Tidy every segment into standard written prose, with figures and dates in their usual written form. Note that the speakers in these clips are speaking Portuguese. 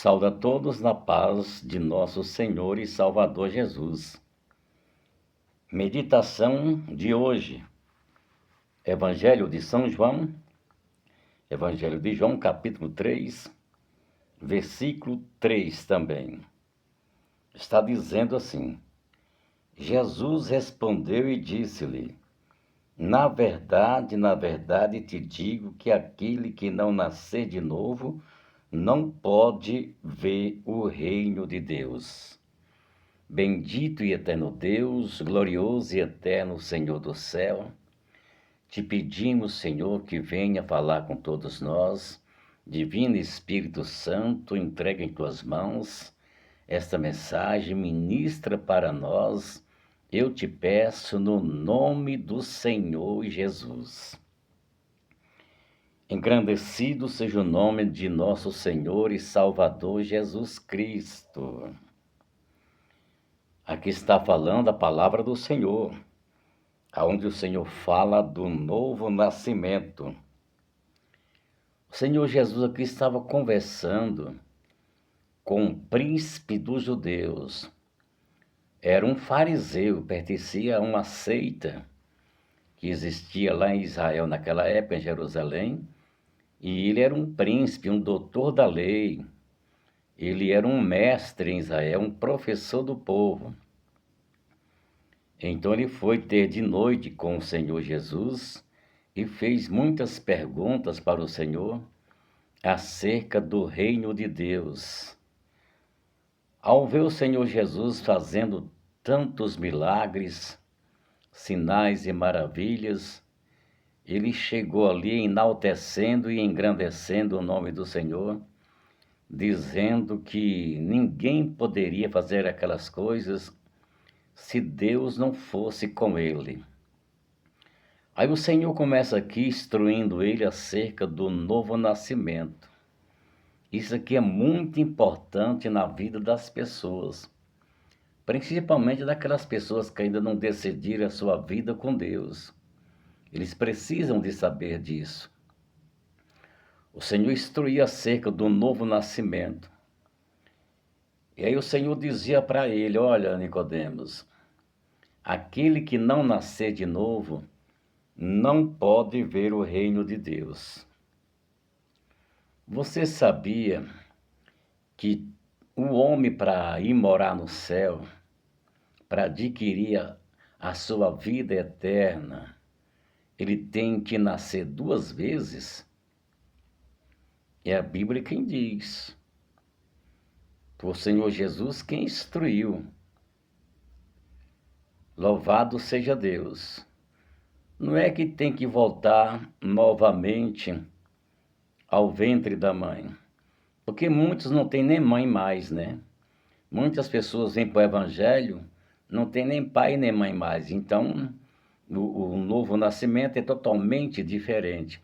Saúde a todos na paz de nosso Senhor e Salvador Jesus. Meditação de hoje. Evangelho de São João, Evangelho de João, capítulo 3, versículo 3 também. Está dizendo assim: Jesus respondeu e disse-lhe: na verdade te digo que aquele que não nascer de novo não pode ver o reino de Deus. Bendito e eterno Deus, glorioso e eterno Senhor do céu, te pedimos, Senhor, que venha falar com todos nós. Divino Espírito Santo, entrega em tuas mãos esta mensagem, ministra para nós. Eu te peço no nome do Senhor Jesus. Engrandecido seja o nome de nosso Senhor e Salvador Jesus Cristo. Aqui está falando a palavra do Senhor, onde o Senhor fala do novo nascimento. O Senhor Jesus aqui estava conversando com o príncipe dos judeus. Era um fariseu, pertencia a uma seita que existia lá em Israel naquela época, em Jerusalém. E ele era um príncipe, um doutor da lei. Ele era um mestre em Israel, um professor do povo. Então ele foi ter de noite com o Senhor Jesus e fez muitas perguntas para o Senhor acerca do reino de Deus. Ao ver o Senhor Jesus fazendo tantos milagres, sinais e maravilhas, ele chegou ali enaltecendo e engrandecendo o nome do Senhor, dizendo que ninguém poderia fazer aquelas coisas se Deus não fosse com ele. Aí o Senhor começa aqui instruindo ele acerca do novo nascimento. Isso aqui é muito importante na vida das pessoas, principalmente daquelas pessoas que ainda não decidiram a sua vida com Deus. Eles precisam de saber disso. O Senhor instruía acerca do novo nascimento. E aí o Senhor dizia para ele: olha, Nicodemos, aquele que não nascer de novo não pode ver o reino de Deus. Você sabia que o homem, para ir morar no céu, para adquirir a sua vida eterna, ele tem que nascer 2 vezes? É a Bíblia quem diz. Foi o Senhor Jesus quem instruiu. Louvado seja Deus. Não é que tem que voltar novamente ao ventre da mãe, porque muitos não têm nem mãe mais, né? Muitas pessoas vêm para o Evangelho, não tem nem pai nem mãe mais. Então, o novo nascimento é totalmente diferente.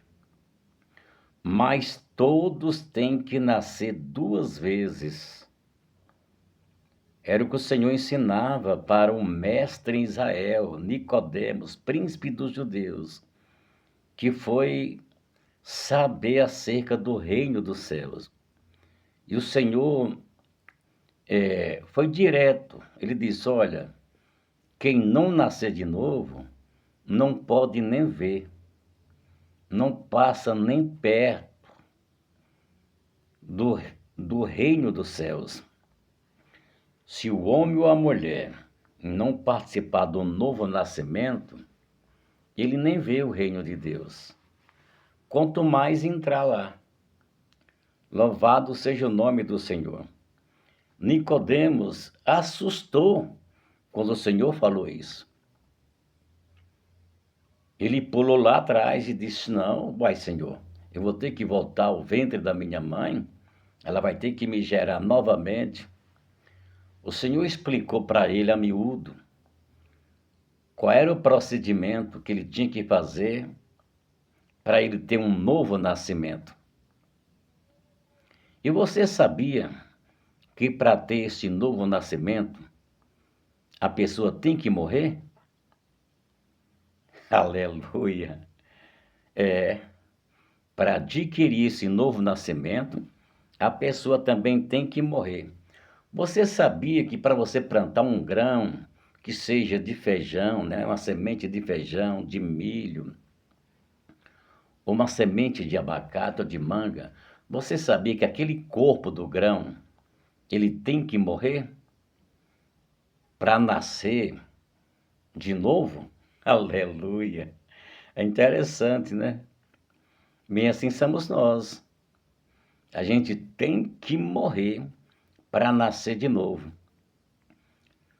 Mas todos têm que nascer 2 vezes. Era o que o Senhor ensinava para o mestre em Israel, Nicodemos, príncipe dos judeus, que foi saber acerca do reino dos céus. E o Senhor foi direto. Ele disse: olha, quem não nascer de novo não pode nem ver, não passa nem perto do reino dos céus. Se o homem ou a mulher não participar do novo nascimento, ele nem vê o reino de Deus. Quanto mais entrar lá. Louvado seja o nome do Senhor. Nicodemos assustou quando o Senhor falou isso. Ele pulou lá atrás e disse: não, vai, Senhor, eu vou ter que voltar ao ventre da minha mãe, ela vai ter que me gerar novamente. O Senhor explicou para ele a miúdo qual era o procedimento que ele tinha que fazer para ele ter um novo nascimento. E você sabia que para ter esse novo nascimento, a pessoa tem que morrer? Aleluia! Para adquirir esse novo nascimento, a pessoa também tem que morrer. Você sabia que para você plantar um grão que seja de feijão, né, uma semente de feijão, de milho, ou uma semente de abacate ou de manga, você sabia que aquele corpo do grão, ele tem que morrer para nascer de novo? Aleluia! É interessante, né? Bem assim somos nós. A gente tem que morrer para nascer de novo.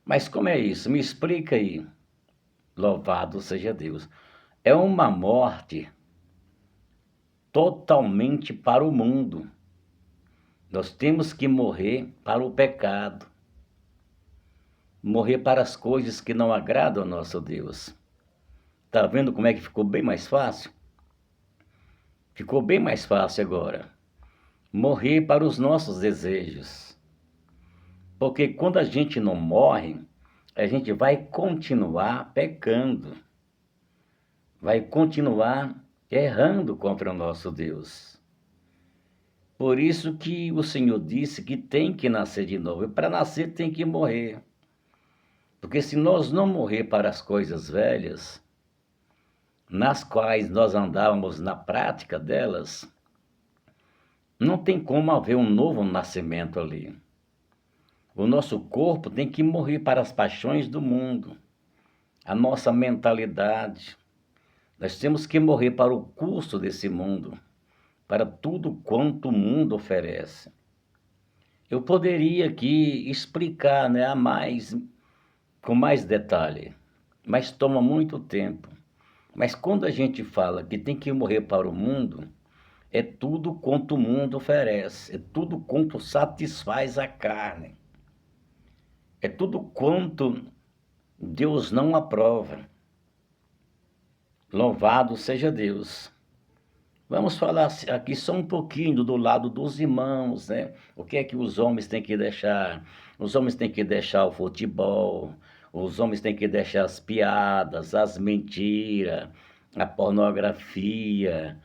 Mas como é isso? Me explica aí. Louvado seja Deus. É uma morte totalmente para o mundo. Nós temos que morrer para o pecado. Morrer para as coisas que não agradam ao nosso Deus. Está vendo como é que ficou bem mais fácil? Ficou bem mais fácil agora. Morrer para os nossos desejos. Porque quando a gente não morre, a gente vai continuar pecando. Vai continuar errando contra o nosso Deus. Por isso que o Senhor disse que tem que nascer de novo. E para nascer tem que morrer. Porque se nós não morrer para as coisas velhas, nas quais nós andávamos na prática delas, não tem como haver um novo nascimento ali. O nosso corpo tem que morrer para as paixões do mundo, a nossa mentalidade. Nós temos que morrer para o custo desse mundo, para tudo quanto o mundo oferece. Eu poderia aqui explicar, né, com mais detalhe, mas toma muito tempo. Mas quando a gente fala que tem que morrer para o mundo, é tudo quanto o mundo oferece, é tudo quanto satisfaz a carne, é tudo quanto Deus não aprova. Louvado seja Deus. Vamos falar aqui só um pouquinho do lado dos irmãos, né? O que é que os homens têm que deixar? Os homens têm que deixar o futebol, os homens têm que deixar as piadas, as mentiras, a pornografia,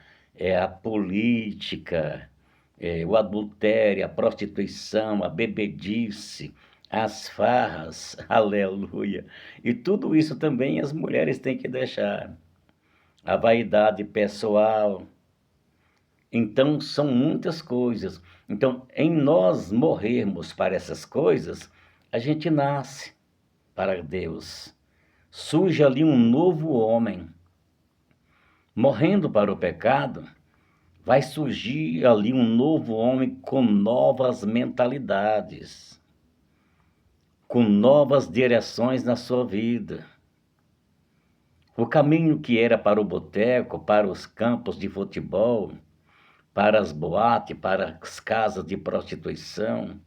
a política, o adultério, a prostituição, a bebedice, as farras, aleluia. E tudo isso também as mulheres têm que deixar. A vaidade pessoal. Então, são muitas coisas. Então, em nós morrermos para essas coisas, a gente nasce para Deus. Surge ali um novo homem. Morrendo para o pecado, vai surgir ali um novo homem com novas mentalidades, com novas direções na sua vida. O caminho que era para o boteco, para os campos de futebol, para as boates, para as casas de prostituição,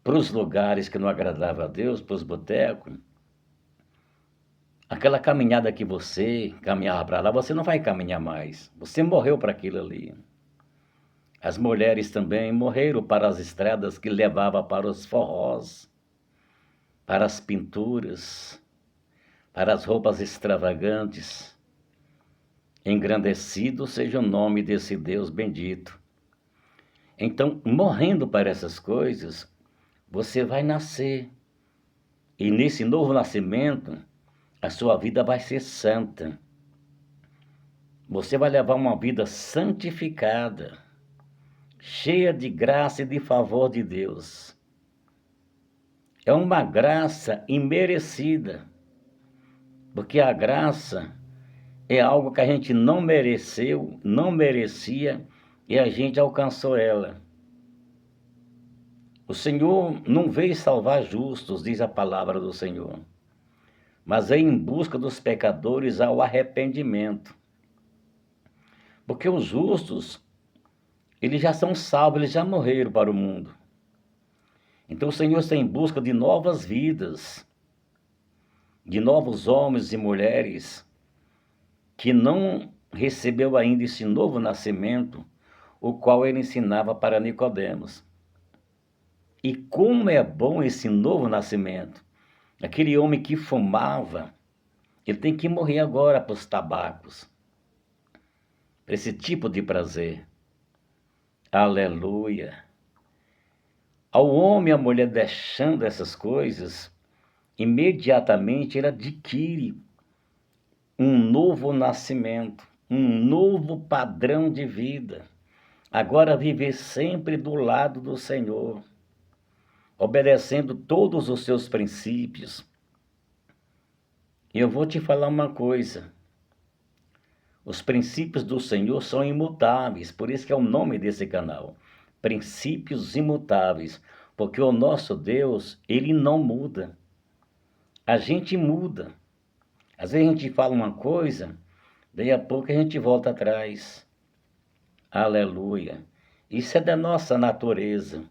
para os lugares que não agradavam a Deus, para os botecos. Aquela caminhada que você caminhava para lá, você não vai caminhar mais. Você morreu para aquilo ali. As mulheres também morreram para as estradas que levavam para os forrós, para as pinturas, para as roupas extravagantes. Engrandecido seja o nome desse Deus bendito. Então, morrendo para essas coisas, você vai nascer. E nesse novo nascimento, a sua vida vai ser santa. Você vai levar uma vida santificada, cheia de graça e de favor de Deus. É uma graça imerecida, porque a graça é algo que a gente não mereceu, não merecia, e a gente alcançou ela. O Senhor não veio salvar justos, diz a palavra do Senhor, mas veio em busca dos pecadores ao arrependimento. Porque os justos, eles já são salvos, eles já morreram para o mundo. Então o Senhor está em busca de novas vidas, de novos homens e mulheres que não recebeu ainda esse novo nascimento, o qual ele ensinava para Nicodemos. E como é bom esse novo nascimento. Aquele homem que fumava, ele tem que morrer agora para os tabacos, para esse tipo de prazer. Aleluia. Ao homem e à mulher deixando essas coisas, imediatamente ele adquire um novo nascimento, um novo padrão de vida. Agora viver sempre do lado do Senhor, obedecendo todos os seus princípios. E eu vou te falar uma coisa: os princípios do Senhor são imutáveis, por isso que é o nome desse canal. Princípios imutáveis, porque o nosso Deus, ele não muda. A gente muda. Às vezes a gente fala uma coisa, daí a pouco a gente volta atrás. Aleluia. Isso é da nossa natureza.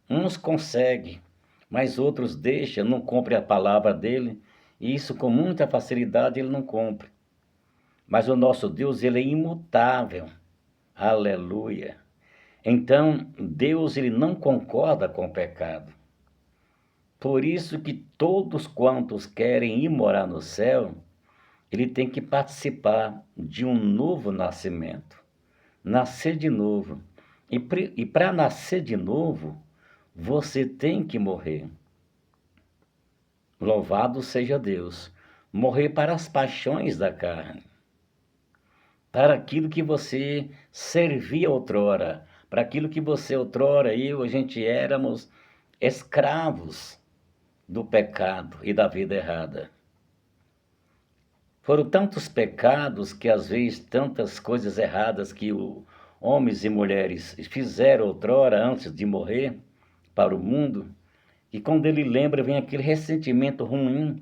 Uns conseguem, mas outros deixam, não cumprem a palavra dele, e isso com muita facilidade ele não cumpre. Mas o nosso Deus, ele é imutável. Aleluia. Então, Deus, ele não concorda com o pecado. Por isso que todos quantos querem ir morar no céu, ele tem que participar de um novo nascimento. Nascer de novo. E para nascer de novo, você tem que morrer. Louvado seja Deus. Morrer para as paixões da carne. Para aquilo que você servia outrora. Para aquilo que você outrora, a gente éramos escravos do pecado e da vida errada. Foram tantos pecados que às vezes tantas coisas erradas que homens e mulheres fizeram outrora antes de morrer para o mundo, e quando ele lembra vem aquele ressentimento ruim.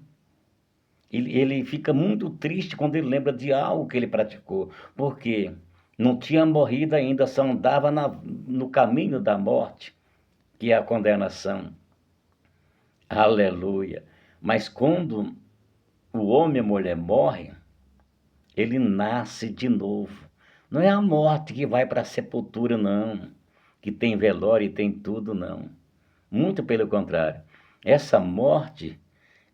Ele fica muito triste quando ele lembra de algo que ele praticou, porque não tinha morrido ainda, só andava no caminho da morte, que é a condenação. Aleluia! Mas quando o homem e a mulher morrem, ele nasce de novo. Não é a morte que vai para a sepultura, não, que tem velório e tem tudo, não. Muito pelo contrário. Essa morte,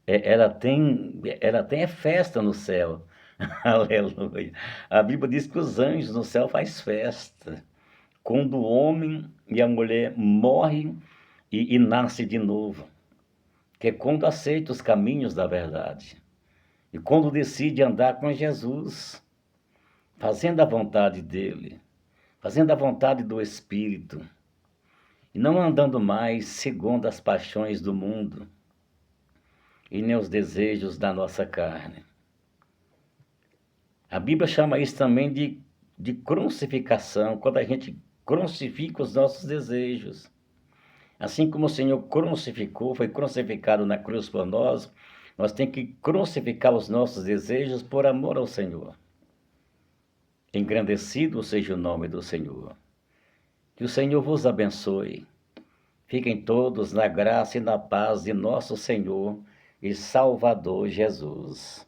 ela tem festa no céu. Aleluia. A Bíblia diz que os anjos no céu faz festa. Quando o homem e a mulher morrem e nasce de novo. Que é quando aceita os caminhos da verdade. E quando decide andar com Jesus, fazendo a vontade dele, fazendo a vontade do Espírito, e não andando mais segundo as paixões do mundo e nem os desejos da nossa carne. A Bíblia chama isso também de crucificação, quando a gente crucifica os nossos desejos. Assim como o Senhor crucificou, foi crucificado na cruz por nós temos que crucificar os nossos desejos por amor ao Senhor. Engrandecido seja o nome do Senhor. Que o Senhor vos abençoe. Fiquem todos na graça e na paz de nosso Senhor e Salvador Jesus.